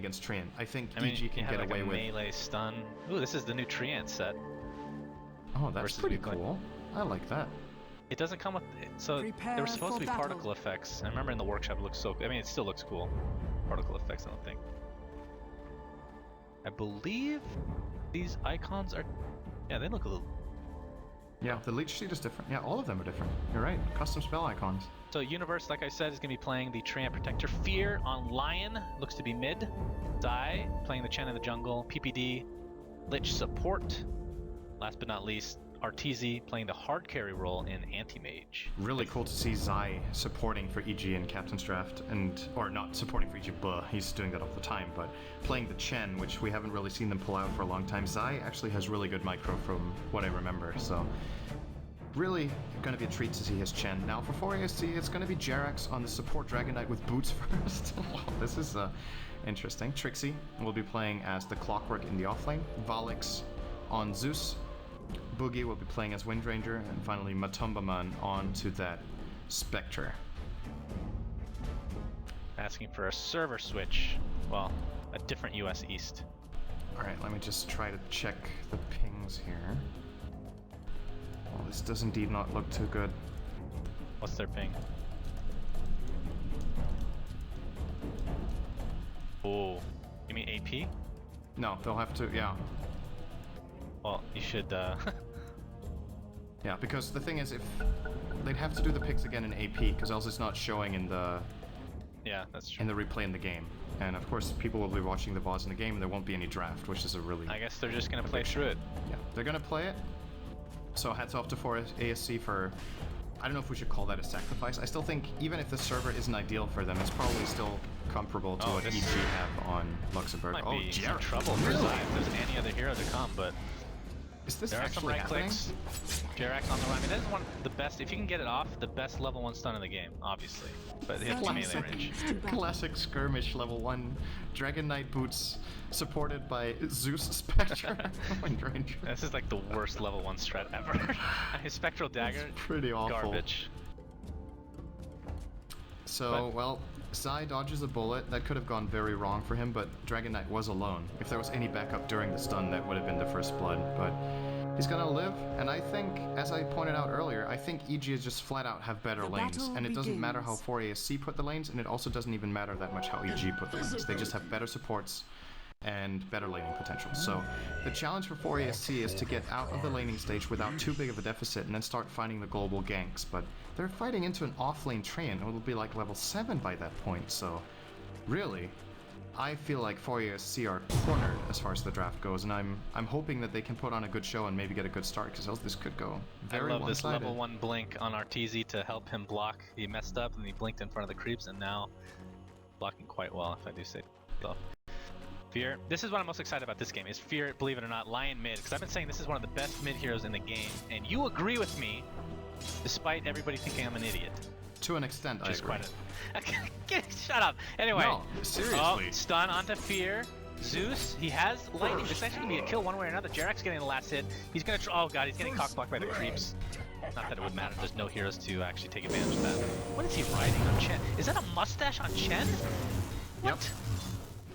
against Treant. I think I mean, EG can get like away a with... melee stun. Ooh, this is the new Treant set. Oh, that's pretty cool. I like that. It doesn't come with... So, there were supposed to be particle effects. I remember in the workshop it looked so... I mean, it still looks cool. Particle effects, I don't think. I believe these icons are... Yeah, they look a little... Yeah, the leech sheet is different. Yeah, all of them are different. You're right. Custom spell icons. So Universe, like I said, is going to be playing the Treant Protector. Fear on Lion, looks to be mid. Zai, playing the Chen in the jungle. PPD, Lich support. Last but not least, Arteezy playing the hard carry role in Anti-Mage. Really cool to see Zai supporting for EG in Captain's Draft, or not supporting for EG, he's doing that all the time, but playing the Chen, which we haven't really seen them pull out for a long time. Zai actually has really good micro from what I remember, so really going to be a treat to see his Chen. Now for 4ASC, it's going to be Jerax on the support Dragon Knight with boots first. This is interesting. Trixie will be playing as the Clockwork in the offlane. Valix on Zeus. Boogie will be playing as Windranger, and finally Matumbaman on to that Spectre. Asking for a server switch. Well, a different US East. Alright, let me just try to check the pings here. Well, this does indeed not look too good. What's their ping? Oh, you mean AP? No, they'll have to, yeah. Well, you should, Yeah, because the thing is, if they'd have to do the picks again in AP, because else it's not showing in the... Yeah, that's true. In the replay in the game. And of course, people will be watching the VODs in the game, and there won't be any draft, which is a really... I guess they're just gonna play through it. Yeah, they're gonna play it. So hats off to 4ASC for... I don't know if we should call that a sacrifice. I still think, even if the server isn't ideal for them, it's probably still comparable to what EG have on Luxembourg. Might be some trouble for Zai if there's any other hero to come, but... Is this there actually are some right clicks. Jerax on the run. I mean, that is one of the best, if you can get it off, the best level 1 stun in the game, obviously. But it hits melee range. Classic skirmish level 1. Dragon Knight boots, supported by Zeus Spectre. Windranger. This is like the worst level 1 strat ever. His Spectral Dagger, it's pretty awful. Garbage. So, well, Zai dodges a bullet. That could have gone very wrong for him, but Dragon Knight was alone. If there was any backup during the stun, that would have been the first blood, but he's gonna live, and I think, as I pointed out earlier, I think EG is just flat out have better lanes, and it doesn't matter how 4ASC put the lanes, and it also doesn't even matter that much how EG put the lanes. They just have better supports and better laning potential. So the challenge for 4ASC is to get out of the laning stage without too big of a deficit and then start finding the global ganks, but they're fighting into an off-lane Treant. It'll be like level 7 by that point, so really, I feel like 4ASC are cornered as far as the draft goes, and I'm hoping that they can put on a good show and maybe get a good start, because else this could go very I love this one-sided. level 1 blink on Arteezy to help him block. He messed up and he blinked in front of the creeps, and now blocking quite well, if I do say so. Fear. This is what I'm most excited about this game, is Fear, believe it or not, Lion mid, because I've been saying this is one of the best mid heroes in the game, and you agree with me, despite everybody thinking I'm an idiot. To an extent, I agree. Shut up. Anyway. No, seriously. Oh, stun onto Fear. Zeus, he has lightning. This is actually going to be a kill one way or another. Jerax getting the last hit. He's going to... Oh god, he's getting cockblocked by the creeps. Not that it would matter. There's no heroes to actually take advantage of that. What is he riding on Chen? Is that a mustache on Chen? What?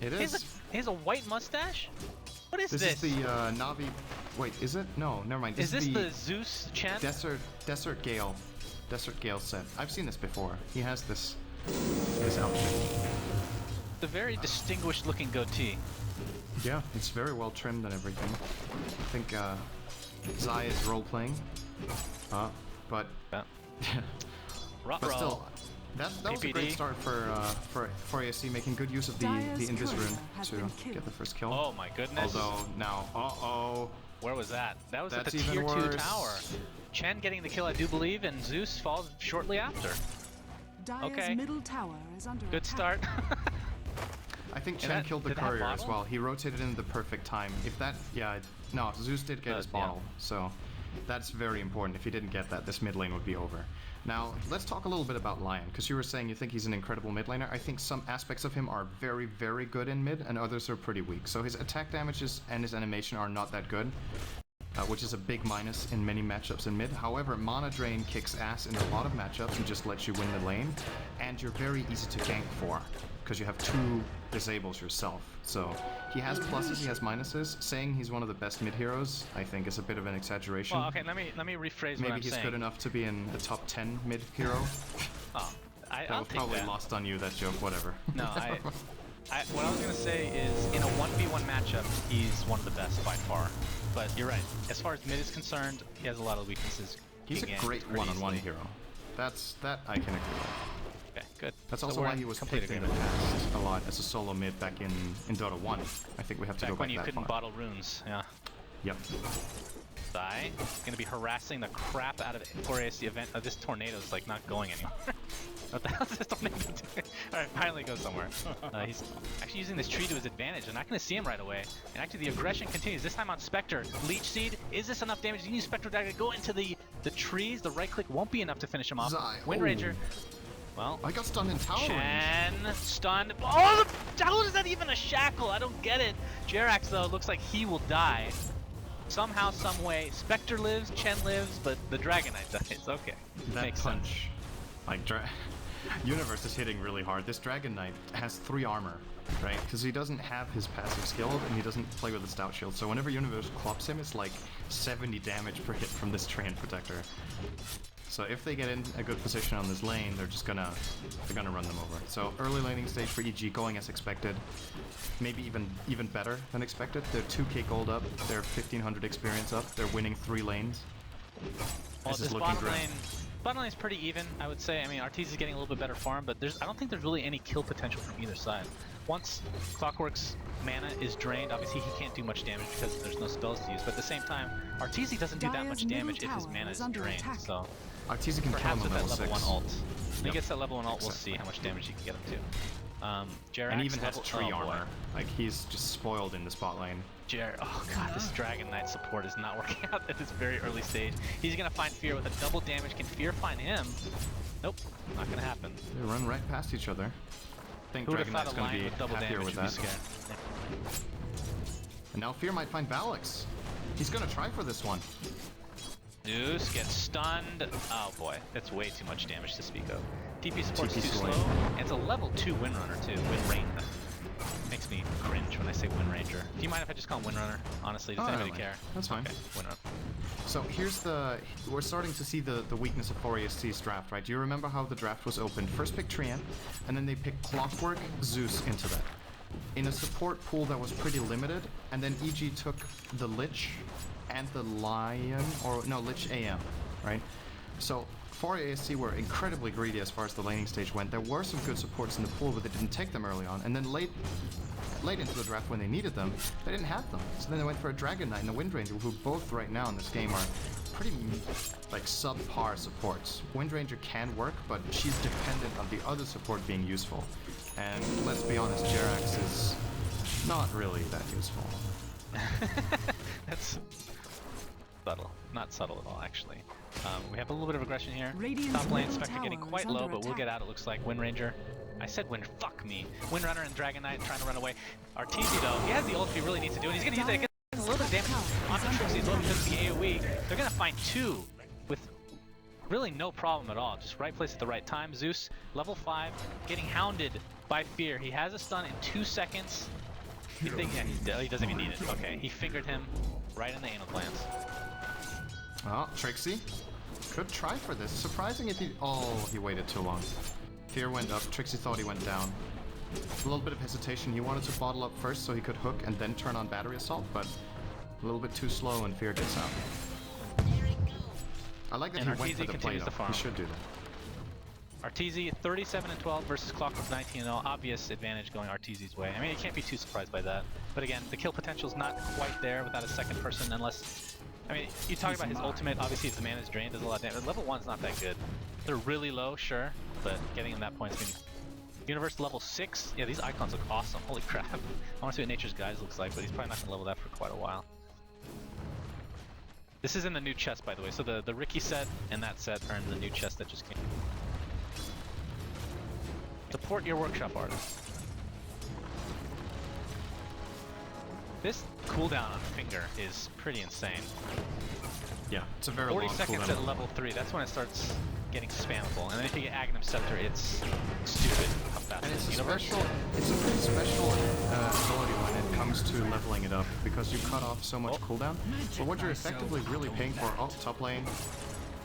Yep. It is. He has a white mustache? What is this? This is the Navi... Wait, is it? No, never mind. Is this the Zeus Chen? Desert Gale. Desert Gale set. I've seen this before. He has this outfit. The very distinguished looking goatee. Yeah, it's very well trimmed and everything. I think Zai is role playing. But yeah. But still, that was a great start for ASC, making good use of the Invis rune to get the first kill. Oh my goodness. Although now, where was that? That was That's at the tier 2 worse. tower. Chen getting the kill, I do believe, and Zeus falls shortly after. Okay. Middle tower is under good start. I think Chen killed the courier as well. He rotated in the perfect time. If that, no, Zeus did get his bottle, so that's very important. If he didn't get that, this mid lane would be over. Now, let's talk a little bit about Lion, because you were saying you think he's an incredible mid laner. I think some aspects of him are very, very good in mid, and others are pretty weak. So his attack damages and his animation are not that good. which is a big minus in many matchups in mid. However, Mana Drain kicks ass in a lot of matchups and just lets you win the lane, and you're very easy to gank for, because you have 2 disables yourself. So he has pluses, he has minuses. Saying he's one of the best mid heroes, I think, is a bit of an exaggeration. Well, okay, let me rephrase what I'm Maybe he's saying. good enough to be in the top 10 mid hero. Oh, That I'll was take probably that. lost on you, that joke, whatever. No, what I was gonna say is, in a 1v1 matchup, he's one of the best by far. But you're right. As far as mid is concerned, he has a lot of weaknesses. He's a great one-on-one hero. That I can agree with. Okay, good. That's So also we're why in he was complete picked in the agreement. past a lot as a solo mid back in Dota 1. I think we have to go Back back when you that couldn't far. bottle runes, yeah. Yep. Die. Gonna be harassing the crap out of Arteezy event. This tornado's like not going anywhere. What the hell is this tornado doing? Alright, finally goes somewhere. He's actually using this tree to his advantage. I'm not gonna see him right away. And actually the aggression continues. This time on Spectre. Leech Seed. Is this enough damage? You can use Spectre Dagger. Go into the trees. The right click won't be enough to finish him off. Wind Ranger. Well, I got stunned in tower range. Chen stunned. Oh, how is that even a shackle? I don't get it. Jerax though looks like he will die. Somehow, some way, Spectre lives, Chen lives, but the Dragon Knight dies. Okay, That makes punch, like Universe is hitting really hard. This Dragon Knight has 3 armor, right? Because he doesn't have his passive skill and he doesn't play with the Stout Shield. So whenever Universe clops him, it's like 70 damage per hit from this Treant Protector. So if they get in a good position on this lane, they're gonna run them over. So early laning stage for EG going as expected, maybe even better than expected. They're 2k gold up, they're 1500 experience up, they're winning 3 lanes. Well, This is this looking bottom great. lane is pretty even, I would say. I mean, Arteezy's getting a little bit better farm, but I don't think there's really any kill potential from either side. Once Clockwork's mana is drained, obviously he can't do much damage because there's no spells to use. But at the same time, Arteezy doesn't do that much damage if his mana is drained. So Arteezy can kill him perhaps on with that level level 6. 1 ult. When he Yep. gets that level 1 ult, we'll Exactly. see how much damage he can get him to. Jerax And he even has level, tree oh, boy. armor. Like, he's just spoiled in the spot lane. Oh god, this Dragon Knight support is not working out at this very early stage. He's gonna find Fear with a double damage. Can Fear find him? Nope, not gonna happen. They run right past each other. I think Who would have Dragon thought Knight's a gonna line be with double happier damage with would be that. scared? And now Fear might find Valix. He's gonna try for this one. Zeus gets stunned. Oh boy, that's way too much damage to speak of. TP support's too TP slow. slow. And it's a level 2 Windrunner too. Windranger. Makes me cringe when I say Windranger. Do you mind if I just call him Windrunner? Honestly, does Oh, anybody no, care? that's fine. Okay, Windrunner. So we're starting to see the weakness of 4ASC's draft, right? Do you remember how the draft was opened? First pick Treant, and then they picked Clockwork, Zeus into that. In a support pool that was pretty limited, and then EG took the Lich and the Lion, or no, Lich AM, right? So 4ASC were incredibly greedy as far as the laning stage went. There were some good supports in the pool, but they didn't take them early on. And then late into the draft when they needed them, they didn't have them. So then they went for a Dragon Knight and a Wind Ranger, who both right now in this game are pretty like subpar supports. Wind Ranger can work, but she's dependent on the other support being useful. And let's be honest, Jerax is not really that useful. That's subtle. Not subtle at all, actually. We have a little bit of aggression here. Radiant's Top lane, middle Spectre getting tower quite is low, under but we'll get attack. out, it looks like. Wind Ranger. I said Wind, fuck me. Windrunner and Dragon Knight trying to run away. Arteezy though, he has the ult if he really needs to do it. He's gonna use it against a little bit of damage onto Trixie as well because of the AoE. They're gonna find 2 with really no problem at all. Just right place at the right time. Zeus, level 5, getting hounded by Fear. He has a stun in 2 seconds. You think, yeah, he doesn't even need it. Okay, he fingered him right in the anal glands. Oh, Trixie could try for this. Surprising if he... Oh, he waited too long. Fear went up. Trixie thought he went down. A little bit of hesitation. He wanted to bottle up first so he could hook and then turn on battery assault, but a little bit too slow and Fear gets out. I like that And he went Arteezy for the play continues though. to farm. He should do that. Arteezy 37-12 versus Clockwork 19-0. Obvious advantage going Arteezy's way. I mean, you can't be too surprised by that. But again, the kill potential's not quite there without a second person unless... I mean, you talk about his ultimate, obviously if the mana is drained, does a lot of damage. Level 1's not that good. They're really low, sure, but getting him that point is going to be... Universe level 6? Yeah, these icons look awesome. Holy crap. I want to see what Nature's Guise looks like, but he's probably not going to level that for quite a while. This is in the new chest, by the way. So the Ricky set and that set are in the new chest that just came. Support your workshop artist. This cooldown on Finger is pretty insane. Yeah, it's a very 40 long seconds cooldown. at level 3, that's when it starts getting spammable. And then if you get Aghanim Scepter, it's stupid how fast And it is. it's a Universe. pretty special ability when it comes to leveling it up, because you cut off so much cooldown. But what you're effectively really paying for, top lane,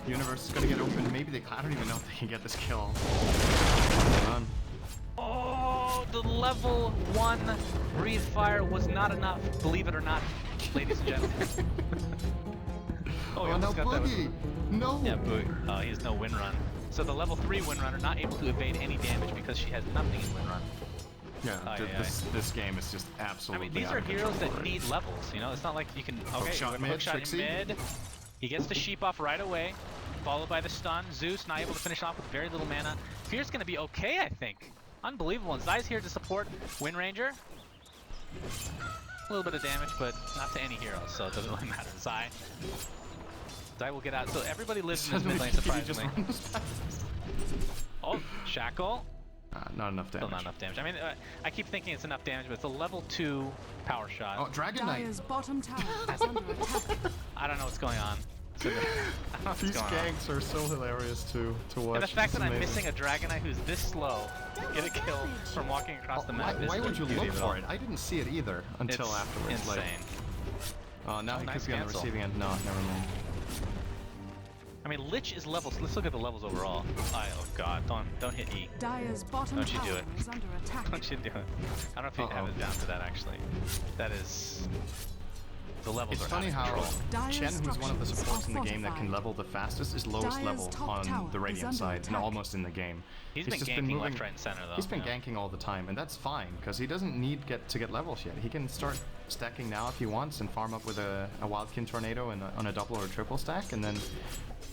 Universe is gonna get open. Maybe they, I don't even know if they can get this kill. Run. Oh, the level 1 Breathe Fire was not enough, believe it or not, ladies and gentlemen. Oh, he no, almost got that with- Boogie! No! Yeah, Boogie. Oh, he has no Wind Run. So the level 3 Wind Runner not able to evade any damage because she has nothing in Wind Run. Yeah, this game is just I absolutely mean, these out are of heroes control that already. need levels, you know? It's not like you can... Okay, Hookshot you mid, hookshot Trixie. in mid. He gets the sheep off right away, followed by the stun. Zeus not able to finish off with very little mana. Fear's gonna be okay, I think. Unbelievable. And Zai's here to support Wind Ranger. A little bit of damage, but not to any hero, so it doesn't really matter. Zai will get out. So everybody lives in this mid lane, surprisingly. Oh, Shackle. Not enough damage. Still not enough damage. I mean, I keep thinking it's enough damage, but it's a level 2 power shot. Oh, Dragon Knight! Dire's bottom tower is under attack. I don't know what's going on. I don't know what's These going on. ganks are so hilarious to watch. And the fact It's that I'm amazing. missing a Dragonite who's this slow to get a kill from walking across the map is Why the would you beauty look of it all. for it? I didn't see it either until It's afterwards. insane. Now he nice could be on the cancel. receiving end. No, never mind. I mean, Lich is levels. Let's look at the levels overall. Oh god, don't hit E. Dire's bottom Don't you do tower it. is under attack. Don't you do it. I don't know if you have it down to that actually. That is... The levels It's are funny not in how control. Dire's Chen, who's one of the structures supports are in the game that can fortified. level the fastest, is lowest Dire's level top on tower the is Radiant under side and attack. almost in the game. He's been just ganking moving, left, right, and center though. He's been yeah. ganking all the time, and that's fine because he doesn't need to get levels yet. He can start stacking now if he wants and farm up with a Wildkin Tornado and on a double or a triple stack, and then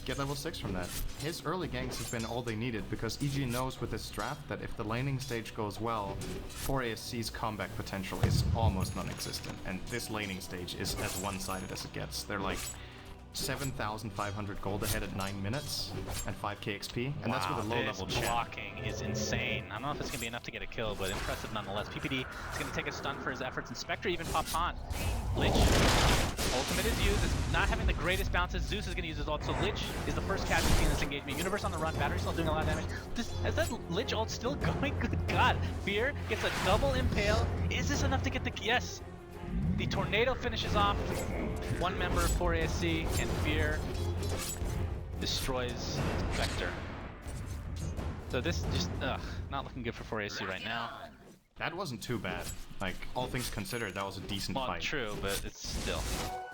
get level 6 from that. His early ganks have been all they needed because EG knows with this draft that if the laning stage goes well, 4ASC's comeback potential is almost non-existent, and this laning stage is as one-sided as it gets. They're like 7,500 gold ahead at 9 minutes and 5k XP, and that's with a low-level this champ. blocking is insane. I don't know if it's going to be enough to get a kill, but impressive nonetheless. PPD is going to take a stun for his efforts, and Spectre even pops on. Lich, ultimate is used. It's not having the greatest bounces. Zeus is going to use his ult, so Lich is the first casualty in this engagement. Universe on the run, Battery still doing a lot of damage. Is that Lich ult still going? Good god. Fear gets a double impale. Is this enough to get the... Yes! The Tornado finishes off one member of 4ASC, and Fear destroys Vector. So this just, not looking good for 4ASC right now. That wasn't too bad. Like, all things considered, that was a decent Well, fight. true, but it's still...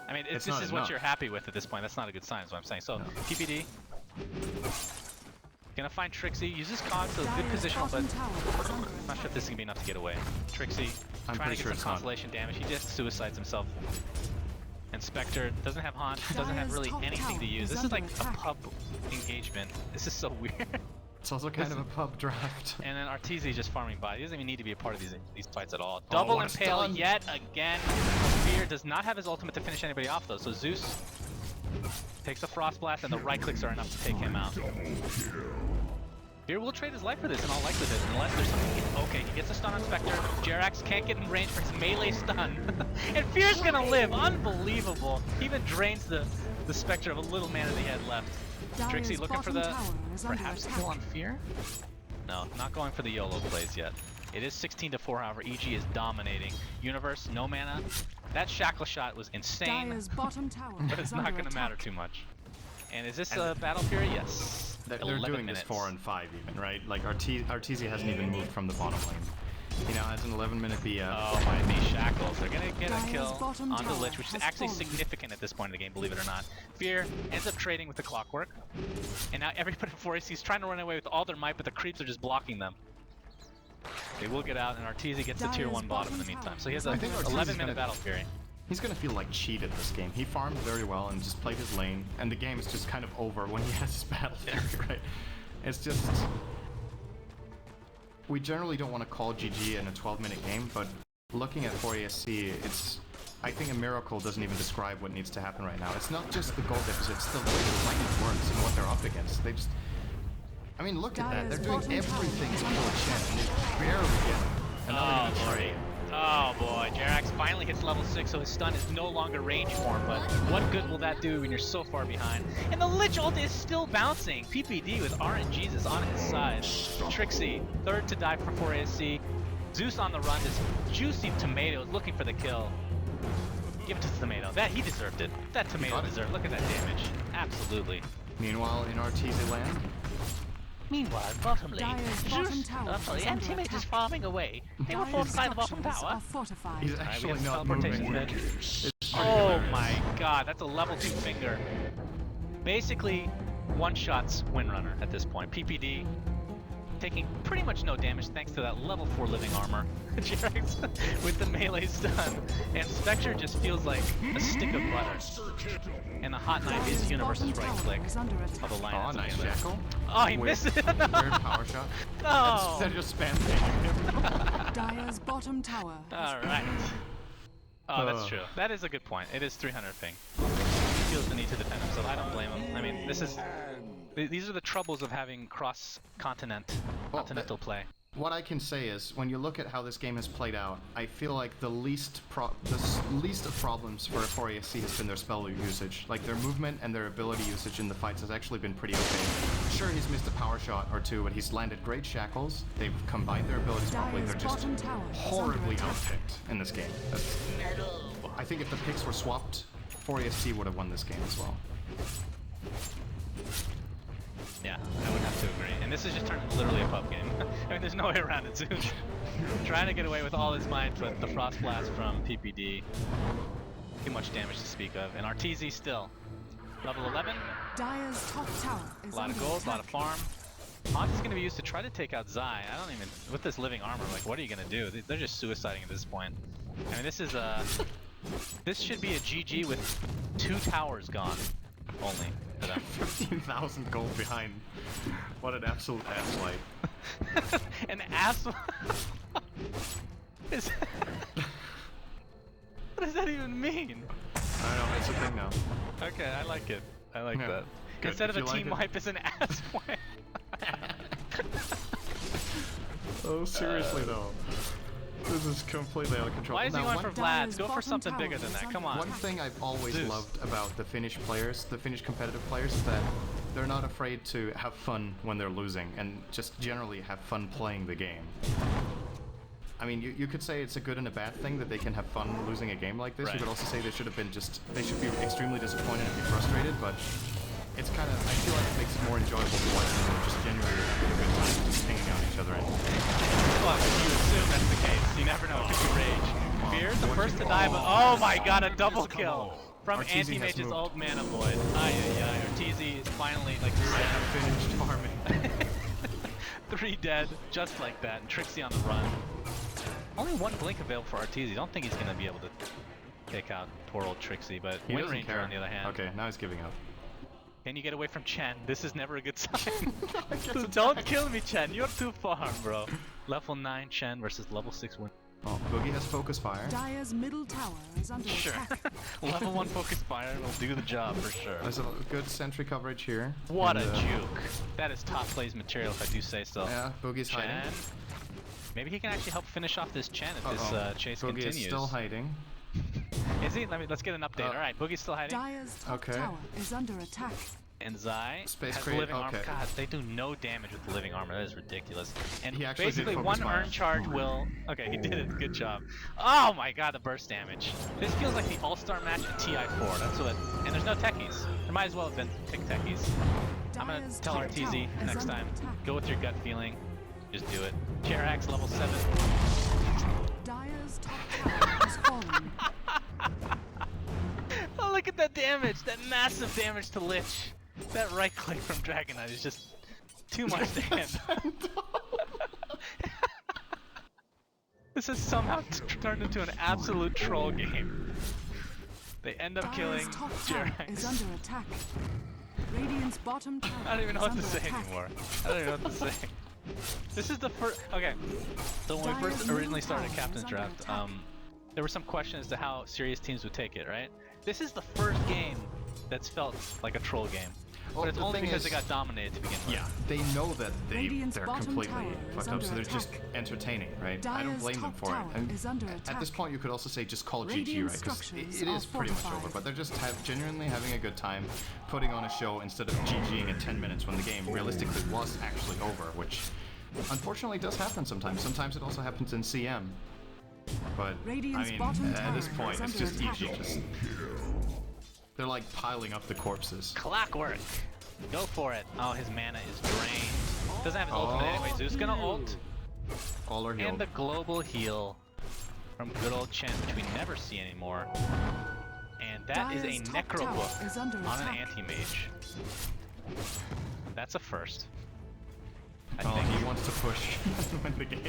I mean, It's this not is what enough. you're happy with at this point. That's not a good sign, is what I'm saying. So, No. PPD. Gonna find Trixie, uses Cog, so good Dire's positional, but bottom tower is under I'm not sure if this is gonna be enough to get away. Trixie, I'm trying pretty to sure get it's some not. constellation damage. He just suicides himself. And Spectre doesn't have Haunt, doesn't have Dire's really top anything to tower use. is This is like under a attack. pub engagement. This is so weird. It's also kind of a pub draft. And then Arteezy just farming by. He doesn't even need to be a part of these fights at all. Double what a impale stun. yet again. Fear does not have his ultimate to finish anybody off though, so Zeus takes the Frost Blast and the right clicks are enough to take him out. Fear will trade his life for this in all likelihood, unless there's something... Okay, he gets a stun on Spectre. Jerax can't get in range for his melee stun. And Fear's gonna live! Unbelievable! He even drains the Spectre of a little mana that he had left. Dire's Trixie looking for bottom the... tower is under Perhaps attack. kill on Fear? No, not going for the YOLO plays yet. It is 16 to 4, however. EG is dominating. Universe, no mana. That Shackle shot was insane, Dire's bottom tower but it's is not under going to matter attack. too much. And is this a Battle Fury? Yes. They're 11 doing minutes. this 4 and 5 even, right? Like, Arteezy hasn't even moved from the bottom lane. He now has an 11-minute BF. Oh my, these Shackles. They're going to get a Dire's kill bottom onto tower Lich, which is has actually fallen. significant at this point in the game, believe it or not. Fear ends up trading with the Clockwork. And now everybody at 4AC is trying to run away with all their might, but the creeps are just blocking them. They will get out, and Arteezy gets the tier Dire's 1 bottom in the bottom meantime. tower So he has is a I think Arteezy's 11-minute gonna- Battle Fury. He's gonna feel like cheated this game. He farmed very well and just played his lane, and the game is just kind of over when he has his battle fury, right? It's just... We generally don't want to call GG in a 12-minute game, but looking at 4ASC, it's... I think a miracle doesn't even describe what needs to happen right now. It's not just the gold deficit, it's the way the lane works and what they're up against. They just... I mean, look at that. They're Dire's doing bottom everything to tower kill is a Chen, and they barely get him. And now they're gonna Oh, trade. Oh, Oh boy, Jerax finally hits level 6, so his stun is no longer range for him, but what good will that do when you're so far behind? And the Lich ult is still bouncing! PPD with RNGs is on his side. Trixie, third to die for 4ASC. Zeus on the run, this juicy tomato is looking for the kill. Give it to the tomato. That, he deserved it. That tomato deserved. Look at that damage. Absolutely. Meanwhile, in Arteezy land, Meanwhile, bottom lane, Dire's bottom tower is under Anti-Mage is attack. farming away. They will Dire's fortify the bottom structures tower. are fortified. he's Alright, we actually have not teleportation moving. bid. It's pretty Oh hilarious. my god, that's a level 2 finger. Basically, one-shots Windrunner at this point. PPD taking pretty much no damage thanks to that level 4 living armor. Jerax with the melee stun. And Spectre just feels like a stick of butter. And the hot knife is Dire's universal bottom right tower click is under of attack. the line. Oh, nice shackle. Oh, he Weird- missed it! Weird power shot. No! They're just spam taking him. Dire's bottom tower has Alright. Oh, that's true. That is a good point. It is 300 ping. He feels the need to defend himself. I don't blame him. I mean, this is... These are the troubles of having continental play. What I can say is, when you look at how this game has played out, I feel like the least of problems for 4ASC has been their spell usage. Like, their movement and their ability usage in the fights has actually been pretty okay. Sure, he's missed a power shot or two, but he's landed great shackles. They've combined their abilities properly. Dire's They're just bottom tower is horribly under attack. outpicked in this game. I think if the picks were swapped, 4ASC would have won this game as well. Yeah, I would have to agree. And this is just turned literally a pub game. I mean, there's no way around it, Zeus. Trying to get away with all his might, but the Frost Blast from PPD. Too much damage to speak of. And Arteezy still. Level 11. Dire's top tower is A lot of under gold, a lot attack. of farm. Haunt is going to be used to try to take out Zai. I don't even... With this living armor, like, what are you going to do? They're just suiciding at this point. I mean, this is a... This should be a GG with 2 towers gone. Only. For them. 15,000 gold behind. What an absolute ass wipe. An ass. Is what does that even mean? I don't know, it's a thing now. Okay, I like it. I like Yeah, that. good. Instead of If a you like team it. wipe, it's an ass wipe. Oh, seriously though. This is completely out of control. Why is he Now, going one- for Dire's Vlad? Go for bottom something tower bigger than is that. under Come on. One thing I've always Zeus. loved about the Finnish players, the Finnish competitive players, is that they're not afraid to have fun when they're losing and just generally have fun playing the game. I mean, you could say it's a good and a bad thing that they can have fun losing a game like this. Right. You could also say they should be extremely disappointed and be frustrated, but it's kind of, I feel like it makes it more enjoyable to watch them just genuinely having a good time, just hanging out each other. Fuck, you assume that's the case. You never know. It could be rage. Fear, the first to die, but oh my god, a double kill from Arteezy has Anti-Mage's moved. ult mana void. Ay ay ay. Arteezy is finally like I have finished farming. 3 dead, just like that. And Trixie on the run. Only 1 blink available for Arteezy. Don't think he's gonna be able to take out poor old Trixie, but He Wind doesn't Ranger care. on the other hand. Okay, now he's giving up. Can you get away from Chen? This is never a good sign. Don't kill me, Chen. You're too far, bro. Level 9 Chen versus level 6 Wind. Oh, Boogie has focus fire. Dire's middle tower is under Sure. attack. Level 1 focus fire will do the job for sure. There's a good sentry coverage here. What and, a juke. That is top plays material if I do say so. Yeah, Boogie's Chen. hiding. Maybe he can actually help finish off this Chen if this chase Boogie continues. is still hiding. Is he? Let's get an update. Alright, Boogie's still hiding. Dire's top Okay. tower is under attack. And Zai Space has crate, living armor. okay. God, they do no damage with the living armor. That is ridiculous. And He actually did basically focus one fire. earn charge will... Okay, he did it. Good job. Oh my god, the burst damage. This feels like the All-Star match at TI4. That's what... And there's no techies. There might as well have been pick techies. I'm gonna Dire's tell top Arteezy tower is next under time. attack. Go with your gut feeling. Just do it. Jerax level 7. Dire's top tower is falling. Oh, look at that damage! That massive damage to Lich! That right click from Dragon Knight is just too much to handle. This has somehow turned into an absolute troll game. They end up killing Dire's top tower is Jerax. under attack. Radiant's bottom tower I don't even know is what to under say attack. anymore. I don't even know what to say. This is the first. Okay, so when we Dire's first middle originally started tower Captain's is under Draft, attack. there were some questions as to how serious teams would take it, right? This is the first game that's felt like a troll game. Well, but it's the only thing because is- they got dominated to begin with. Yeah, they know that Radiant's they're bottom completely tower is fucked up, under so they're just attack. entertaining, right? I don't Dire's blame them top for it. tower And is under at this attack. point, you could also say just call GG, Radiant right? Because structures it is are pretty much fortified. over, but they're just genuinely having a good time putting on a show instead of GGing in 10 minutes when the game realistically was actually over, which unfortunately does happen sometimes. Sometimes it also happens in CM. But, Radiant's I mean, bottom at this tower point, is it's under just attack. EG. They're like piling up the corpses. Clockwork. Go for it. Oh, his mana is drained. Doesn't have his ultimate anyway. Zeus gonna ult. All are healed. And the global heal from good old Chen, which we never see anymore. And that is Dire's a top Necro tower book is under on an attack. Anti-Mage. That's a first. I Oh, think. he wants to push and win the game.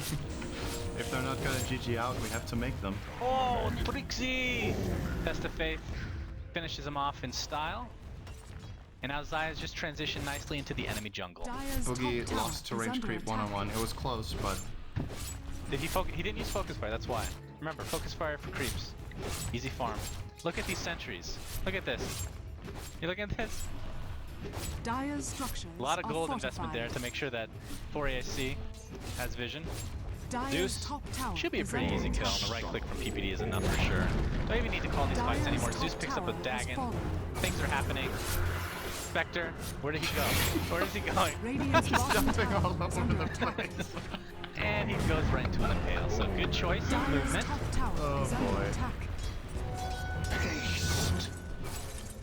If they're not gonna GG out, we have to make them. Oh, Trixie! Test of Faith finishes him off in style. And now Zaya's just transitioned nicely into the enemy jungle. Dire's Boogie top tower lost to is range under creep attack. one-on-one. It was close, but Did he focus? He didn't use Focus Fire, that's why. Remember, Focus Fire for creeps. Easy farm. Look at these sentries. Look at this. You look at this? Dire's structures A lot of are gold fortified. investment there to make sure that 4ASC has vision. Dire's Zeus top tower should be a is pretty under easy kill, attack. and the right click from PPD is enough for sure. Don't even need to call these fights Dire's anymore. top Zeus picks up a tower has Dagon. fallen. Things are happening. Spectre, where did he go? Where is he going? Radiant's bottom jumping tower all is over under the attack. place. And he goes right into an impale. So good choice of Dire's movement. top tower Oh, is under boy. attack.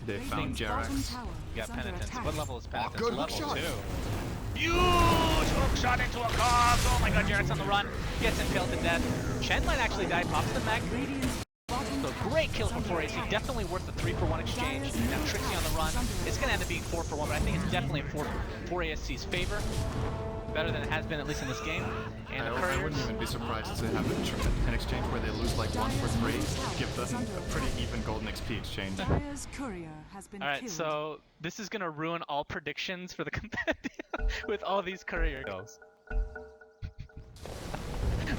They found Radiant's bottom Jerax. tower You is got under Penitence. attack. What level is Penitence? good hook Level shot. 2. Huge hook shot into a cog. Oh my god, Jerax on the run. Gets impaled to death. Chen might actually die. Pops the mech. Radiant's bottom So tower great kill is from under 4AC. attack. Definitely worth the 3-for-1 exchange. Now Trixie on the run. It's going to end up being 4-for-1, but I think it's definitely in 4ASC's favor. Better than it has been, at least in this game. And the I couriers. wouldn't even be surprised to have an exchange where they lose like 1 for 3. Give them a pretty even golden XP exchange. Dire's courier has been Alright, killed. so this is going to ruin all predictions for the compendium with all these courier kills.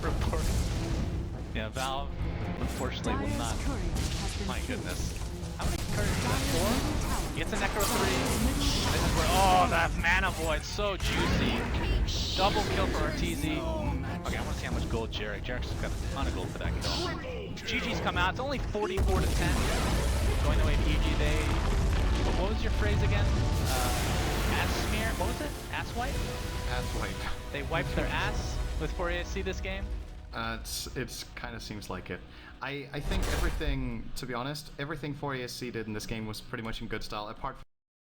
Report. Yeah, Valve unfortunately will Dire's not. courier has been My killed. goodness. How many couriers is that? 4? Dire's tower He gets a Necro 3. is middle This tower. is where, oh, that mana void, so juicy. Double kill for Arteezy. Okay, I want to see how much gold Jerax. Jerax has got a ton of gold for that kill. GG's come out. It's only 44 to 10. Going the way of EG. What was your phrase again? Ass smear. What was it? Ass wipe? Ass wipe. They wiped their ass with 4ASC this game. It's kind of seems like it. I think everything, to be honest, everything 4ASC did in this game was pretty much in good style, apart from